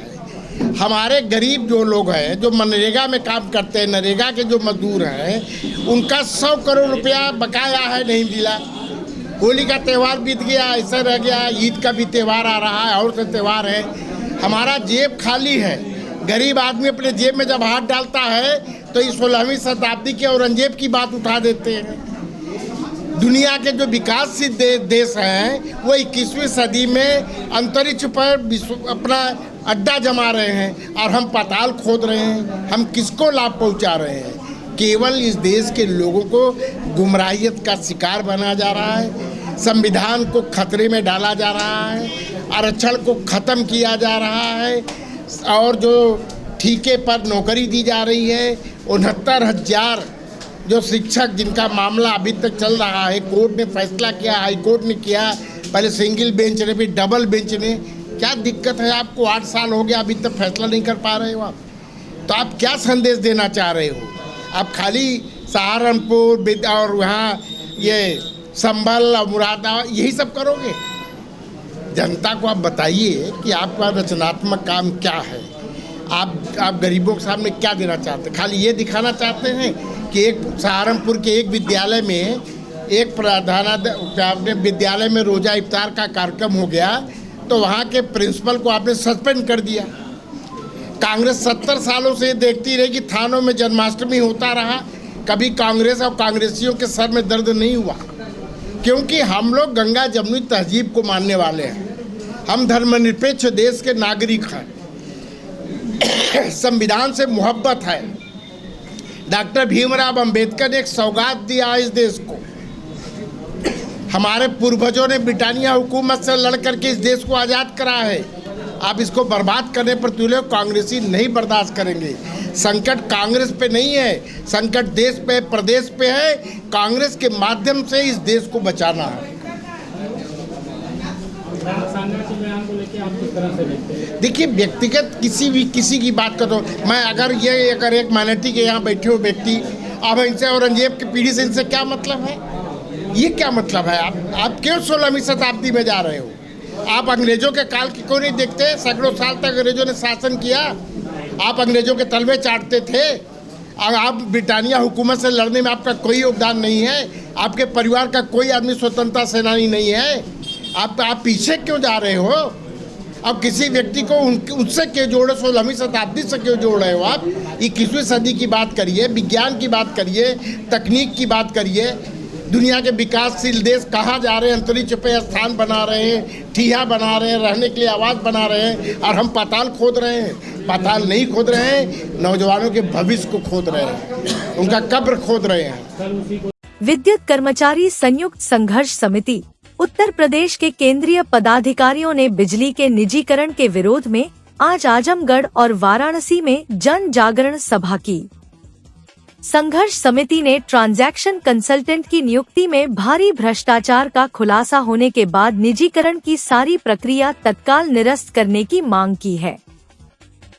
हमारे गरीब जो लोग हैं जो मनरेगा में काम करते हैं, नरेगा के जो मजदूर हैं, उनका 100 करोड़ रुपया बकाया है, नहीं मिला। होली का त्यौहार बीत गया, ऐसा रह गया, ईद का भी त्यौहार आ रहा है और से त्यौहार है। हमारा जेब खाली है। गरीब आदमी अपने जेब में जब हाथ डालता है तो इस 16वीं शताब्दी के औरंगजेब की बात उठा देते हैं। दुनिया के जो विकासशील देश हैं वो 21वीं सदी में अंतरिक्ष पर अपना अड्डा जमा रहे हैं और हम पाताल खोद रहे हैं। हम किसको लाभ पहुंचा रहे हैं? केवल इस देश के लोगों को गुमराहियत का शिकार बनाया जा रहा है, संविधान को खतरे में डाला जा रहा है, आरक्षण को ख़त्म किया जा रहा है, और जो ठीके पर नौकरी दी जा रही है 69,000 जो शिक्षक जिनका मामला अभी तक चल रहा है, कोर्ट ने फैसला किया, हाई कोर्ट ने किया, पहले सिंगल बेंच ने, फिर डबल बेंच ने। क्या दिक्कत है आपको? 8 साल हो गया, अभी तक फैसला नहीं कर पा रहे हो आप। तो आप क्या संदेश देना चाह रहे हो? आप खाली सहारनपुर और वहाँ ये संभल और मुरादाबाद यही सब करोगे? जनता को आप बताइए कि आपका रचनात्मक काम क्या है। आप गरीबों के सामने क्या देना चाहते हैं? खाली ये दिखाना चाहते हैं कि एक सहारनपुर के एक विद्यालय में एक आपने विद्यालय में रोज़ा इफ्तार का कार्यक्रम हो गया तो वहाँ के प्रिंसिपल को आपने सस्पेंड कर दिया। कांग्रेस 70 सालों से देखती रही कि थानों में जन्माष्टमी होता रहा, कभी कांग्रेस और कांग्रेसियों के सर में दर्द नहीं हुआ, क्योंकि हम लोग गंगा जमुनी तहजीब को मानने वाले हैं। हम धर्मनिरपेक्ष देश के नागरिक हैं। संविधान से मोहब्बत है। डॉक्टर भीमराव अंबेडकर ने एक सौगात दिया इस देश को। हमारे पूर्वजों ने ब्रिटानिया हुकूमत से लड़ करके इस देश को आज़ाद करा है। आप इसको बर्बाद करने पर तुले कांग्रेसी नहीं बर्दाश्त करेंगे। संकट कांग्रेस पे नहीं है, संकट देश पे, प्रदेश पे है। कांग्रेस के माध्यम से इस देश को बचाना है। देखिए, व्यक्तिगत किसी की बात कर दो, मैं अगर एक माइनॉरिटी के यहाँ बैठे हो व्यक्ति, अब इनसे औरंगजेब की पीढ़ी से इनसे क्या मतलब है? ये क्या मतलब है? आप क्यों 16वीं शताब्दी में जा रहे हो? आप अंग्रेजों के काल की क्यों नहीं देखते? सैकड़ों साल तक अंग्रेजों ने शासन किया, आप अंग्रेजों के तलवे चाटते थे। और आप ब्रिटानिया हुकूमत से लड़ने में आपका कोई योगदान नहीं है। आपके परिवार का कोई आदमी स्वतंत्रता सेनानी नहीं है। आप पीछे क्यों जा रहे हो? अब किसी व्यक्ति को उससे क्यों जोड़े, 16वीं शताब्दी से क्यों जोड़ रहे हो आप? 21वीं सदी की बात करिए, विज्ञान की बात करिए, तकनीक की बात करिए। दुनिया के विकासशील देश कहाँ जा रहे हैं? अंतरिक्ष पे स्थान बना रहे हैं, ठिया बना रहे हैं, रहने के लिए आवास बना रहे हैं, और हम पाताल खोद रहे हैं। पाताल नहीं खोद रहे हैं, नौजवानों के भविष्य को खोद रहे हैं, उनका कब्र खोद रहे हैं। विद्युत कर्मचारी संयुक्त संघर्ष समिति उत्तर प्रदेश के केंद्रीय पदाधिकारियों ने बिजली के निजीकरण के विरोध में आज आजमगढ़ और वाराणसी में जन जागरण सभा की। संघर्ष समिति ने ट्रांजैक्शन कंसल्टेंट की नियुक्ति में भारी भ्रष्टाचार का खुलासा होने के बाद निजीकरण की सारी प्रक्रिया तत्काल निरस्त करने की मांग की है।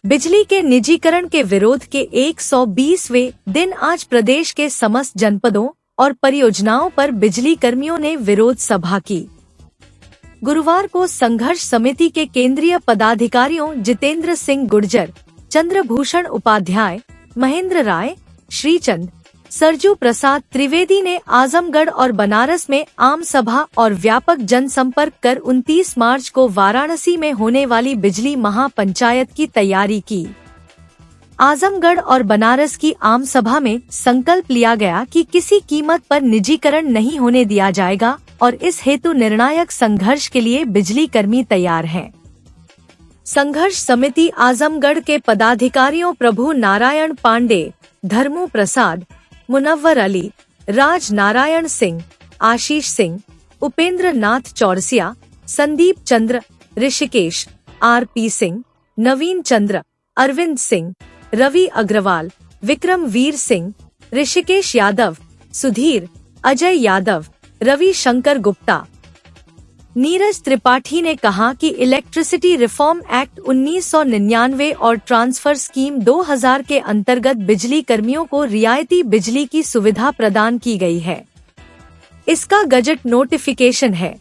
बिजली के निजीकरण के विरोध के 120वें दिन आज प्रदेश के समस्त जनपदों और परियोजनाओं पर बिजली कर्मियों ने विरोध सभा की। गुरुवार को संघर्ष समिति के केंद्रीय पदाधिकारियों जितेंद्र सिंह गुर्जर, चंद्रभूषण उपाध्याय, महेंद्र राय, श्रीचंद, सरजू प्रसाद त्रिवेदी ने आजमगढ़ और बनारस में आम सभा और व्यापक जनसंपर्क कर 29 मार्च को वाराणसी में होने वाली बिजली महापंचायत की तैयारी की। आजमगढ़ और बनारस की आम सभा में संकल्प लिया गया कि किसी कीमत पर निजीकरण नहीं होने दिया जाएगा और इस हेतु निर्णायक संघर्ष के लिए बिजली कर्मी तैयार हैं। संघर्ष समिति आजमगढ़ के पदाधिकारियों प्रभु नारायण पांडे, धर्मू प्रसाद, मुनव्वर अली, राज नारायण सिंह, आशीष सिंह, उपेंद्र नाथ चौरसिया, संदीप चंद्र, ऋषिकेश, RP सिंह, नवीन चंद्र, अरविंद सिंह, रवि अग्रवाल, विक्रम वीर सिंह, ऋषिकेश यादव, सुधीर, अजय यादव, रवि शंकर गुप्ता, नीरज त्रिपाठी ने कहा कि इलेक्ट्रिसिटी रिफॉर्म एक्ट 1999 और ट्रांसफर स्कीम 2000 के अंतर्गत बिजली कर्मियों को रियायती बिजली की सुविधा प्रदान की गई है। इसका गजट नोटिफिकेशन है।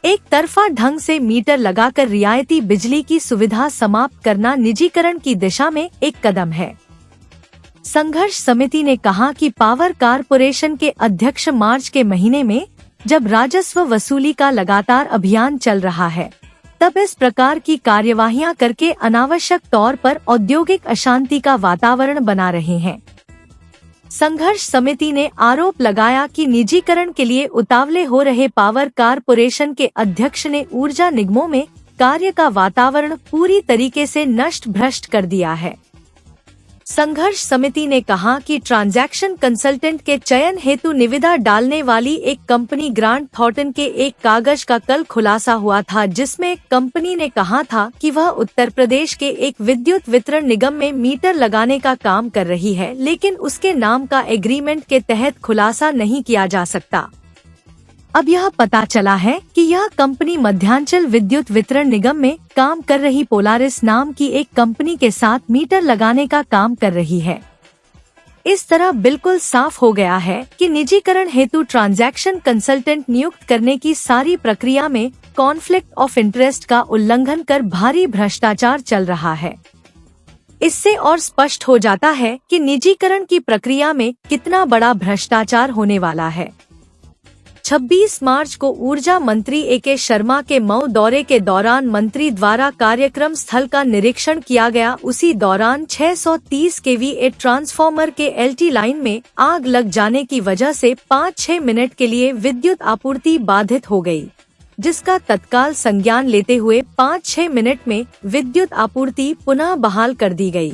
एक तरफा ढंग से मीटर लगाकर रियायती बिजली की सुविधा समाप्त करना निजीकरण की दिशा में एक कदम है। संघर्ष समिति ने कहा कि पावर कारपोरेशन के अध्यक्ष मार्च के महीने में जब राजस्व वसूली का लगातार अभियान चल रहा है, तब इस प्रकार की कार्यवाहियां करके अनावश्यक तौर पर औद्योगिक अशांति का वातावरण बना रहे हैं। संघर्ष समिति ने आरोप लगाया कि निजीकरण के लिए उतावले हो रहे पावर कारपोरेशन के अध्यक्ष ने ऊर्जा निगमों में कार्य का वातावरण पूरी तरीके से नष्ट भ्रष्ट कर दिया है। संघर्ष समिति ने कहा कि ट्रांजैक्शन कंसल्टेंट के चयन हेतु निविदा डालने वाली एक कंपनी ग्रांट थॉर्टन के एक कागज का कल खुलासा हुआ था, जिसमें कंपनी ने कहा था कि वह उत्तर प्रदेश के एक विद्युत वितरण निगम में मीटर लगाने का काम कर रही है, लेकिन उसके नाम का एग्रीमेंट के तहत खुलासा नहीं किया जा सकता। अब यह पता चला है कि यह कंपनी मध्यांचल विद्युत वितरण निगम में काम कर रही पोलारिस नाम की एक कंपनी के साथ मीटर लगाने का काम कर रही है। इस तरह बिल्कुल साफ हो गया है कि निजीकरण हेतु ट्रांजैक्शन कंसल्टेंट नियुक्त करने की सारी प्रक्रिया में कॉन्फ्लिक्ट ऑफ इंटरेस्ट का उल्लंघन कर भारी भ्रष्टाचार चल रहा है। इससे और स्पष्ट हो जाता है कि निजीकरण की प्रक्रिया में कितना बड़ा भ्रष्टाचार होने वाला है। 26 मार्च को ऊर्जा मंत्री AK शर्मा के मऊ दौरे के दौरान मंत्री द्वारा कार्यक्रम स्थल का निरीक्षण किया गया। उसी दौरान 630 kVA ट्रांसफार्मर के LT लाइन में आग लग जाने की वजह से 5-6 मिनट के लिए विद्युत आपूर्ति बाधित हो गई, जिसका तत्काल संज्ञान लेते हुए 5-6 मिनट में विद्युत आपूर्ति पुनः बहाल कर दी गई।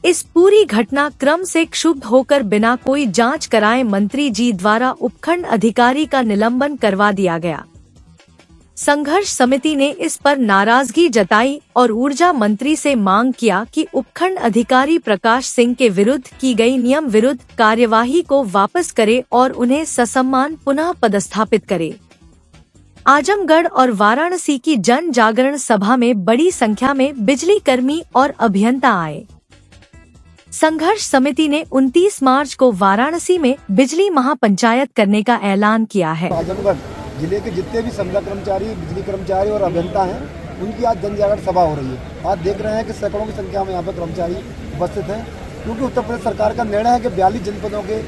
इस पूरी घटना क्रम से क्षुब्ध होकर बिना कोई जांच कराए मंत्री जी द्वारा उपखंड अधिकारी का निलंबन करवा दिया गया। संघर्ष समिति ने इस पर नाराजगी जताई और ऊर्जा मंत्री से मांग किया कि उपखंड अधिकारी प्रकाश सिंह के विरुद्ध की गई नियम विरुद्ध कार्यवाही को वापस करे और उन्हें ससम्मान पुनः पदस्थापित करे। आजमगढ़ और वाराणसी की जन जागरण सभा में बड़ी संख्या में बिजली कर्मी और अभियंता आए। संघर्ष समिति ने 29 मार्च को वाराणसी में बिजली महापंचायत करने का ऐलान किया है। आजमगढ़ जिले के जितने भी संविदा कर्मचारी, बिजली कर्मचारी और अभियंता हैं, उनकी आज जन जागरण सभा हो रही है। आज देख रहे हैं कि सैकड़ों की संख्या में यहाँ पर कर्मचारी उपस्थित हैं, क्योंकि उत्तर प्रदेश सरकार का निर्णय है कि 42 जनपदों के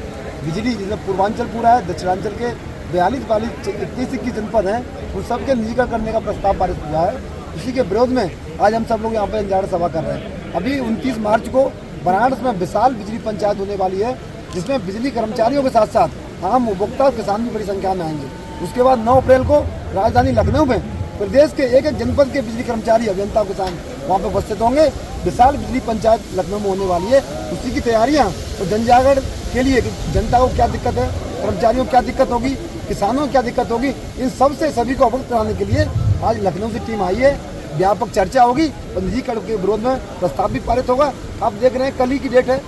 बिजली, जिसमें पूर्वांचल पूरा है, दक्षिणांचल के 42-21 जनपद हैं, उन सबके निजीकरण करने का प्रस्ताव पारित हुआ है। उसी के विरोध में आज हम सब लोग यहाँ पे जन सभा कर रहे हैं। अभी 29 मार्च को बनारस में विशाल बिजली पंचायत होने वाली है, जिसमें बिजली कर्मचारियों के साथ साथ आम उपभोक्ता और किसान भी बड़ी संख्या में आएंगे। उसके बाद 9 अप्रैल को राजधानी लखनऊ में प्रदेश के एक एक जनपद के बिजली कर्मचारी, अभियंता, किसान वहाँ पे उपस्थित होंगे। विशाल बिजली पंचायत लखनऊ में होने वाली है, उसी की तैयारियाँ और जनजागरण के लिए जनता को क्या दिक्कत है, कर्मचारियों को क्या दिक्कत होगी, किसानों को क्या दिक्कत होगी, इन सब से सभी को अवगत कराने के लिए आज लखनऊ से टीम आई है। व्यापक चर्चा होगी और निजीकरण के विरोध में प्रस्ताव भी पारित होगा। आप देख रहे हैं कल ही की डेट है,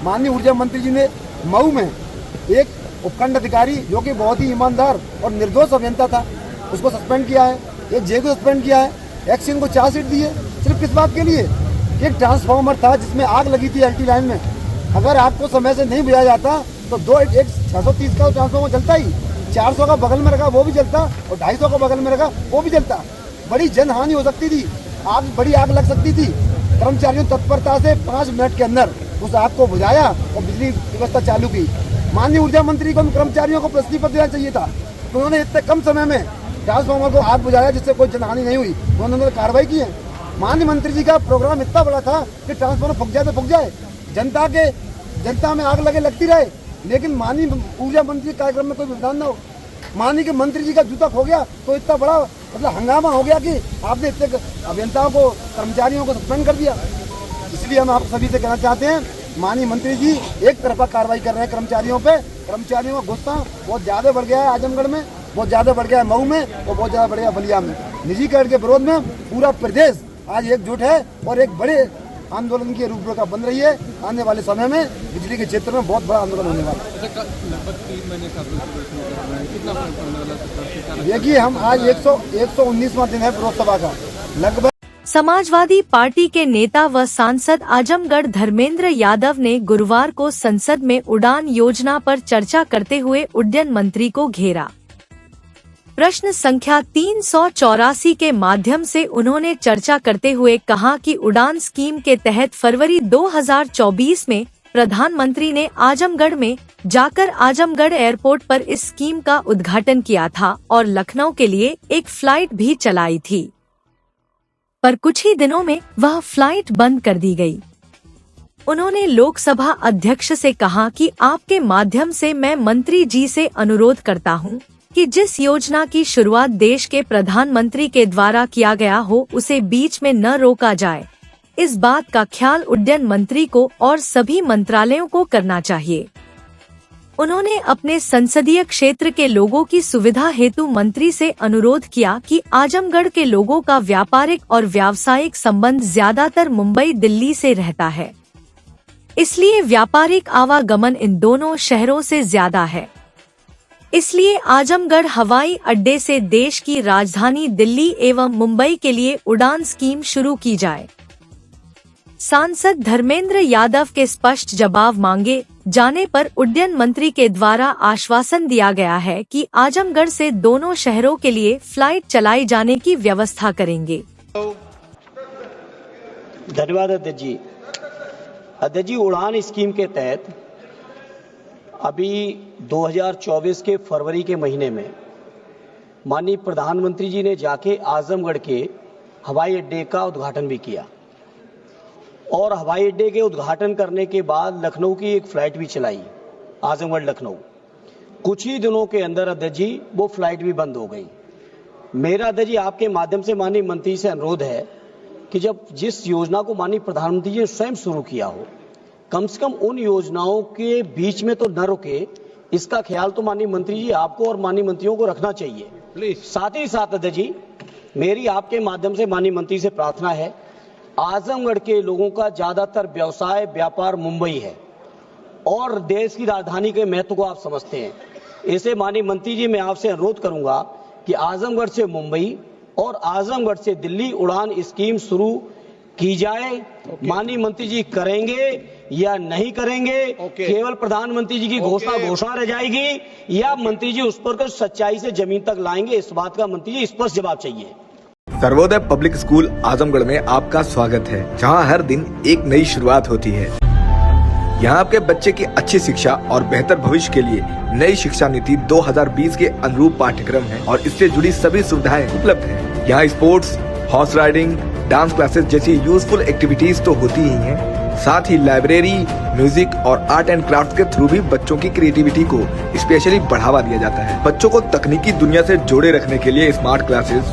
माननीय ऊर्जा मंत्री जी ने मऊ में एक उपखंड अधिकारी जो कि बहुत ही ईमानदार और निर्दोष अभियंता था, उसको सस्पेंड किया है। एक जे को सस्पेंड किया है, एक्शन को चार्जशीट दी है। सिर्फ किस बात के लिए? एक ट्रांसफार्मर था जिसमें आग लगी थी एलटी लाइन में, अगर आग को समय से नहीं बुझाया जाता तो 630 का ट्रांसफार्मर जलता ही, 400 का बगल में रखा वो भी जलता और 250 का बगल में रखा वो भी जलता। बड़ी जनहानि हो सकती थी, बड़ी आग लग सकती थी। कर्मचारियों तत्परता से 5 मिनट के अंदर उस आग को बुझाया और बिजली व्यवस्था चालू की। माननीय ऊर्जा मंत्री को कर्मचारियों को प्रश्न पत्र देना चाहिए था, तो उन्होंने इतने कम समय में ट्रांसफार्मर को आग बुझाया जिससे कोई जनहानि नहीं हुई, उन्होंने कार्रवाई की है। माननीय मंत्री जी का प्रोग्राम इतना बड़ा था कि ट्रांसफार्मर फूक जाए तो फूक जाए, जनता में आग लगे लगती रहे, लेकिन माननीय ऊर्जा मंत्री कार्यक्रम में कोई विधान न हो। माननीय के मंत्री जी का जूता खो गया तो इतना बड़ा हंगामा हो गया कि आपने इतने अभियंताओं को, कर्मचारियों को सस्पेंड कर दिया। इसलिए हम आप सभी से कहना चाहते हैं, माननीय मंत्री जी एक तरफा कार्रवाई कर रहे हैं कर्मचारियों पे। कर्मचारियों का गुस्सा बहुत ज़्यादा बढ़ गया है आजमगढ़ में, बहुत ज़्यादा बढ़ गया है मऊ में और बहुत ज़्यादा बढ़ गया बलिया में। निजीकरण के विरोध में पूरा प्रदेश आज एकजुट है और एक बड़े आंदोलन की रूपरेखा बन रही है। आने वाले समय में बिजली के क्षेत्र में बहुत बड़ा आंदोलन होने वाला है। देखिए, हम आज 119वां दिन है विरोध सभा का। लगभग समाजवादी पार्टी के नेता व सांसद आजमगढ़ धर्मेंद्र यादव ने गुरुवार को संसद में उड़ान योजना पर चर्चा करते हुए उड्डयन मंत्री को घेरा। प्रश्न संख्या 384 के माध्यम से उन्होंने चर्चा करते हुए कहा कि उड़ान स्कीम के तहत फरवरी 2024 में प्रधानमंत्री ने आजमगढ़ में जाकर आजमगढ़ एयरपोर्ट पर इस स्कीम का उद्घाटन किया था और लखनऊ के लिए एक फ्लाइट भी चलाई थी, पर कुछ ही दिनों में वह फ्लाइट बंद कर दी गई। उन्होंने लोकसभा अध्यक्ष से कहा कि आपके माध्यम से मैं मंत्री जी से अनुरोध करता हूं कि जिस योजना की शुरुआत देश के प्रधानमंत्री के द्वारा किया गया हो उसे बीच में न रोका जाए। इस बात का ख्याल उड्डयन मंत्री को और सभी मंत्रालयों को करना चाहिए। उन्होंने अपने संसदीय क्षेत्र के लोगों की सुविधा हेतु मंत्री से अनुरोध किया कि आजमगढ़ के लोगों का व्यापारिक और व्यावसायिक संबंध ज्यादातर मुंबई दिल्ली से रहता है, इसलिए व्यापारिक आवागमन इन दोनों शहरों से ज्यादा है। इसलिए आजमगढ़ हवाई अड्डे से देश की राजधानी दिल्ली एवं मुंबई के लिए उड़ान स्कीम शुरू की जाए। सांसद धर्मेंद्र यादव के स्पष्ट जवाब मांगे जाने पर उड्डयन मंत्री के द्वारा आश्वासन दिया गया है कि आजमगढ़ से दोनों शहरों के लिए फ्लाइट चलाई जाने की व्यवस्था करेंगे। धन्यवाद अध्यक्ष जी। अध्यक्ष जी, उड़ान स्कीम के तहत अभी 2024 के फरवरी के महीने में माननीय प्रधानमंत्री जी ने जाके आजमगढ़ के हवाई अड्डे का उद्घाटन भी किया और हवाई अड्डे के उद्घाटन करने के बाद लखनऊ की एक फ्लाइट भी चलाई, आजमगढ़ लखनऊ। कुछ ही दिनों के अंदर अध्यक्ष जी वो फ्लाइट भी बंद हो गई। मेरा अध्यक्ष जी आपके माध्यम से माननीय मंत्री से अनुरोध है कि जब जिस योजना को माननीय प्रधानमंत्री जी ने स्वयं शुरू किया हो, कम से कम उन योजनाओं के बीच में तो न रुके, इसका ख्याल तो माननीय मंत्री जी आपको और माननीय मंत्रियों को रखना चाहिए। प्लीज। साथ ही साथ अध्यक्ष जी मेरी आपके माध्यम से माननीय मंत्री से प्रार्थना है, आजमगढ़ के लोगों का ज्यादातर व्यवसाय व्यापार मुंबई है और देश की राजधानी के महत्व को आप समझते हैं। इसे माननीय मंत्री जी मैं आपसे अनुरोध करूंगा कि आजमगढ़ से मुंबई और आजमगढ़ से दिल्ली उड़ान स्कीम शुरू की जाए। माननीय मंत्री जी करेंगे या नहीं करेंगे, केवल प्रधानमंत्री जी की घोषणा रह जाएगी या मंत्री जी उस पर सच्चाई से जमीन तक लाएंगे, इस बात का मंत्री जी स्पष्ट जवाब चाहिए। सर्वोदय पब्लिक स्कूल आजमगढ़ में आपका स्वागत है, जहां हर दिन एक नई शुरुआत होती है। यहां आपके बच्चे की अच्छी शिक्षा और बेहतर भविष्य के लिए नई शिक्षा नीति 2020 के अनुरूप पाठ्यक्रम है और इससे जुड़ी सभी सुविधाएं उपलब्ध हैं। यहाँ sports, horse riding, dance classes जैसी यूजफुल एक्टिविटीज तो होती ही हैं, साथ ही लाइब्रेरी, म्यूजिक और आर्ट एंड क्राफ्ट के थ्रू भी बच्चों की क्रिएटिविटी को स्पेशली बढ़ावा दिया जाता है। बच्चों को तकनीकी दुनिया से जोड़े रखने के लिए स्मार्ट क्लासेस,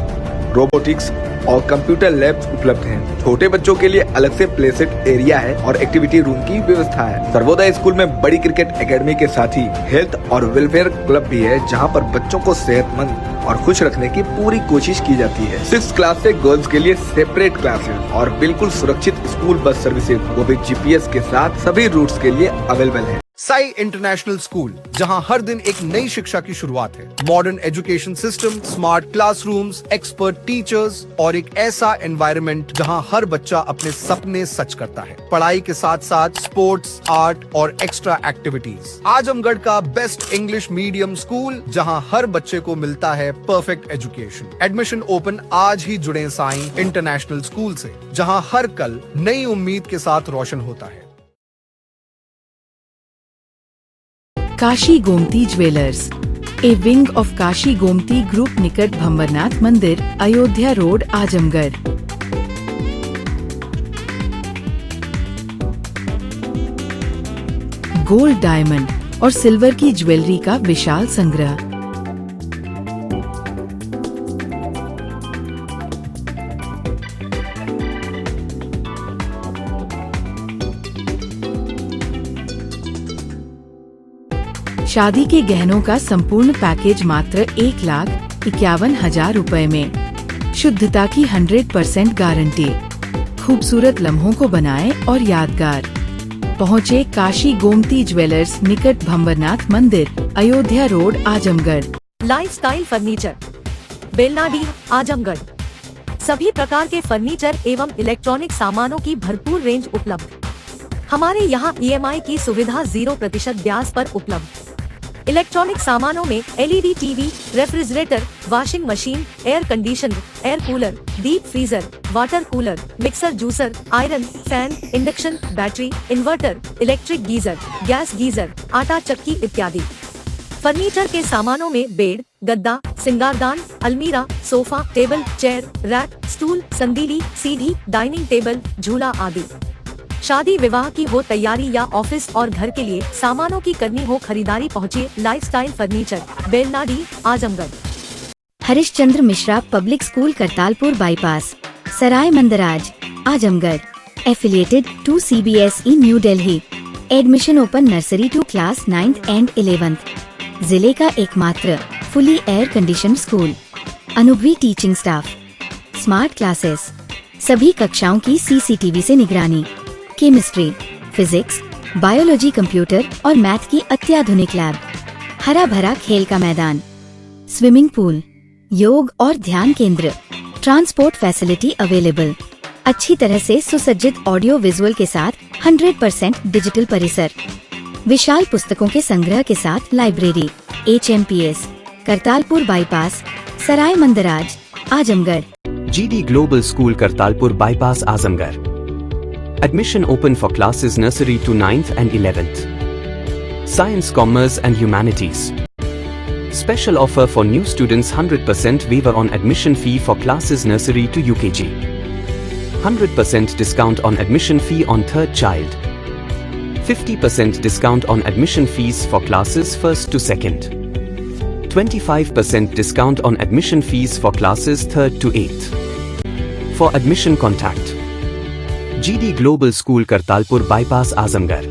रोबोटिक्स और कंप्यूटर लैब्स उपलब्ध हैं। छोटे बच्चों के लिए अलग से प्ले सेट एरिया है और एक्टिविटी रूम की व्यवस्था है। सर्वोदय स्कूल में बड़ी क्रिकेट एकेडमी के साथ ही हेल्थ और वेलफेयर क्लब भी है, जहां पर बच्चों को सेहतमंद और खुश रखने की पूरी कोशिश की जाती है। 6th क्लास से गर्ल्स के लिए सेपरेट क्लासेस और बिल्कुल सुरक्षित स्कूल बस सर्विसेज, वो भी GPS के साथ सभी रूट्स के लिए अवेलेबल है। साई इंटरनेशनल स्कूल, जहां हर दिन एक नई शिक्षा की शुरुआत है। Modern education system, smart classrooms, expert teachers और एक ऐसा एनवायरनमेंट जहां हर बच्चा अपने सपने सच करता है। पढ़ाई के साथ साथ स्पोर्ट्स, आर्ट और एक्स्ट्रा एक्टिविटीज। आजमगढ़ का बेस्ट इंग्लिश मीडियम स्कूल, जहां हर बच्चे को मिलता है परफेक्ट एजुकेशन। एडमिशन ओपन आज ही जुड़े साई इंटरनेशनल स्कूल से, जहां हर कल नई उम्मीद के साथ रोशन होता है। Kashi Gomti jewellers, a wing of Kashi Gomti group, निकट भंवरनाथ मंदिर, Ayodhya road, Azamgarh. Gold, diamond और सिल्वर की ज्वेलरी का विशाल संग्रह। शादी के गहनों का संपूर्ण पैकेज मात्र 1,51,000 रुपए में। शुद्धता की 100% गारंटी। खूबसूरत लम्हों को बनाएं और यादगार। पहुँचे काशी गोमती ज्वेलर्स, निकट भंवरनाथ मंदिर, Ayodhya road, Azamgarh. Lifestyle furniture, Belnadi, Azamgarh. सभी प्रकार के फर्नीचर एवं इलेक्ट्रॉनिक सामानों की भरपूर रेंज उपलब्ध। हमारे यहाँ EMI की सुविधा 0% ब्याज पर उपलब्ध। इलेक्ट्रॉनिक सामानों में LED TV, refrigerator, washing machine, air conditioner, air cooler, deep freezer, water cooler, mixer, juicer, iron, fan, induction, battery, inverter, electric geyser, gas geyser, आटा चक्की इत्यादि। फर्नीचर के सामानों में बेड, गद्दा, सिंगारदान, अलमीरा, sofa, table, chair, rack, stool, संदीली, सीढ़ी, डाइनिंग टेबल, झूला आदि। शादी विवाह की हो तैयारी या ऑफिस और घर के लिए सामानों की करनी हो खरीदारी, पहुँचे lifestyle furniture, Belnadi, Azamgarh. Harishchandra Mishra public school, Kartalpur bypass, Sarai Mandraj, Azamgarh. Affiliated to CBSE New Delhi. Admission open nursery to class 9th and 11th। जिले का एकमात्र फुली एयर कंडीशन स्कूल। अनुभवी टीचिंग स्टाफ। Smart classes. सभी कक्षाओं की CCTV से निगरानी। केमिस्ट्री, फिजिक्स, बायोलॉजी, कंप्यूटर और मैथ की अत्याधुनिक लैब। हरा भरा खेल का मैदान। स्विमिंग पूल, योग और ध्यान केंद्र। Transport facility available. अच्छी तरह से सुसज्जित ऑडियो विजुअल के साथ 100% डिजिटल परिसर। विशाल पुस्तकों के संग्रह के साथ library. HMPS, Kartalpur bypass, Sarai Mandraj, Azamgarh. GD Global School, Kartalpur bypass, Azamgarh. Admission open for classes nursery to 9th and 11th. Science, Commerce and Humanities. Special offer for new students: 100% waiver on admission fee for classes nursery to UKG. 100% discount on admission fee on third child. 50% discount on admission fees for classes 1st to 2nd. 25% discount on admission fees for classes 3rd to 8th. For admission contact GD Global School, Kartalpur bypass, Azamgarh.